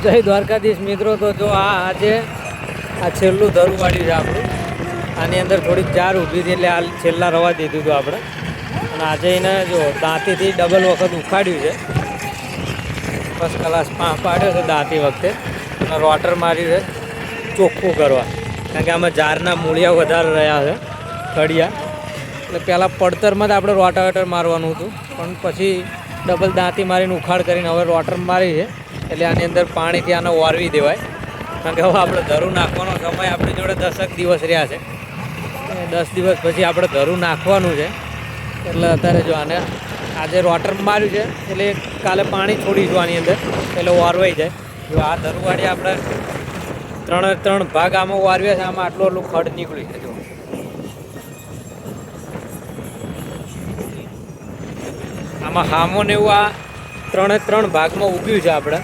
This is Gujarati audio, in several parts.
જય દ્વારકાધીશ મિત્રો. તો જો આજે આ છેલ્લું ધરું વાળ્યું છે આપણું. આની અંદર થોડીક જાર ઊભી હતી એટલે આ છેલ્લા રવા દીધું હતું આપણે. અને આજે એને જો દાંતીથી ડબલ વખત ઉખાડ્યું છે. ફર્સ્ટ ક્લાસ પાડ્યો છે દાંતી વખતે. અને રોટર માર્યું છે ચોખ્ખું કરવા, કારણ કે આમાં જારના મૂળિયા વધારે રહ્યા છે ખડિયા. એટલે પહેલાં પડતરમાં જ આપણે રોટાવેટર મારવાનું હતું, પણ પછી ડબલ દાંતી મારીને ઉખાડ કરીને હવે રોટર મારી છે. એટલે આની અંદર પાણીથી આને વારવી દેવાય, કારણ કે હવે આપણે ધરું નાખવાનો સમય આપણી જોડે 10 દિવસ રહ્યા છે. 10 દિવસ પછી આપણે ધરું નાખવાનું છે. એટલે અત્યારે જો આને આજે રોટર માર્યું છે એટલે કાલે પાણી છોડીશું આની અંદર, એટલે વારવાઈ જાય. જો આ ધરુવાળી આપણે 3 ભાગ આમાં વારવ્યા છે. આમાં આટલું ખડ નીકળ્યું છે. જો આમાં હામોને એવું આ 3 ભાગમાં ઉગ્યું છે. આપણે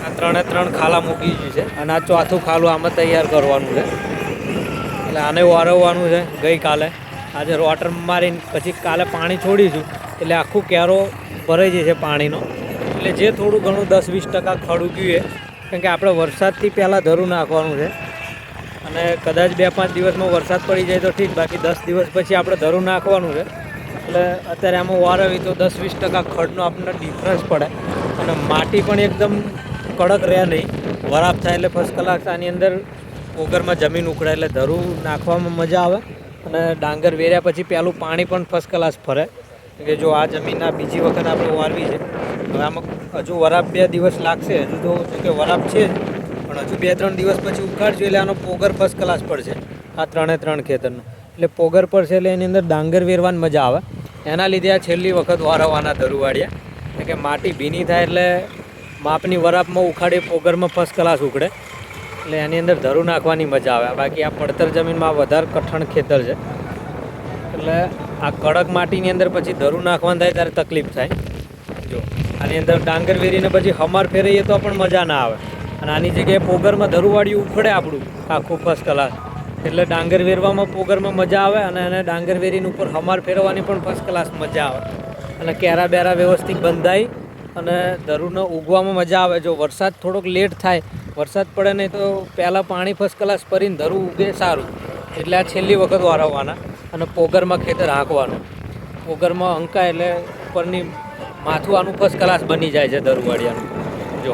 આ 3 ખાલા મૂકી ગયું છે, અને આ ચોથું ખાલું આમાં તૈયાર કરવાનું છે. એટલે આને વારવવાનું છે ગઈકાલે. આજે રોટર મારીને પછી કાલે પાણી છોડીશું, એટલે આખું કેરો ભરાઈ જશે પાણીનો. એટલે જે થોડું ઘણું 10-20% ખડ ઉગ્યું છે, કારણ કે આપણે વરસાદથી પહેલાં ધરું નાખવાનું છે. અને કદાચ 2-5 દિવસમાં વરસાદ પડી જાય તો ઠીક, બાકી 10 દિવસ પછી આપણે ધરું નાખવાનું છે. એટલે અત્યારે આમાં વારવી તો 10-20% ખડનો આપણને ડિફરન્સ પડે, અને માટી પણ એકદમ કડક રહે નહીં. વરાપ થાય એટલે ફર્સ્ટ ક્લાસ આની અંદર પોગરમાં જમીન ઉખડે, એટલે ધરું નાખવામાં મજા આવે. અને ડાંગર વેર્યા પછી પહેલું પાણી પણ ફર્સ્ટ ક્લાસ ફરે. કે જો આ જમીન આ બીજી વખત આપણે વારવી છે. હવે આમાં હજુ વરાપ 2 દિવસ લાગશે. હજુ તો કે વરાપ છે જ, પણ હજુ 2-3 દિવસ પછી ઉખાડશું એટલે આનો પોગર ફર્સ્ટ ક્લાસ પડશે. આ 3 ખેતરનો એટલે પોગર પડશે, એટલે એની અંદર ડાંગર વેરવાની મજા આવે. એના લીધે આ છેલ્લી વખત વારવાના ધરુવાળિયા, કારણ કે માટી ભીની થાય એટલે માપની વરાપમાં ઉખાડી પોગરમાં ફર્સ્ટ ક્લાસ ઉખડે. એટલે એની અંદર ધરું નાખવાની મજા આવે. બાકી આ પડતર જમીનમાં વધારે કઠણ ખેતર છે, એટલે આ કડક માટીની અંદર પછી ધરું નાખવાનું થાય ત્યારે તકલીફ થાય. જો આની અંદર ડાંગર વેરીને પછી હમાર ફેરવીએ તો પણ મજા ના આવે. અને આની જગ્યાએ પોગરમાં ધરુવાળી ઉખડે આપણું આખું ફર્સ્ટ ક્લાસ, એટલે ડાંગર વેરવામાં પોગરમાં મજા આવે. અને એને ડાંગર વેરીને ઉપર હમાર ફેરવવાની પણ ફર્સ્ટ ક્લાસ મજા આવે. અને કેરા બેરા વ્યવસ્થિત બંધાઈ અને ધરુને ઉગવામાં મજા આવે. જો વરસાદ થોડોક લેટ થાય, વરસાદ પડે નહીં તો પહેલાં પાણી ફર્સ્ટ ક્લાસ પરીને ધરું ઉગે સારું. એટલે આ છેલ્લી વખત વારવવાના. અને પોગરમાં ખેતર હાંકવાનું. પોગરમાં હંકાય એટલે ઉપરની માથું આનું ફર્સ્ટ ક્લાસ બની જાય છે ધરુવાળિયાનું. જો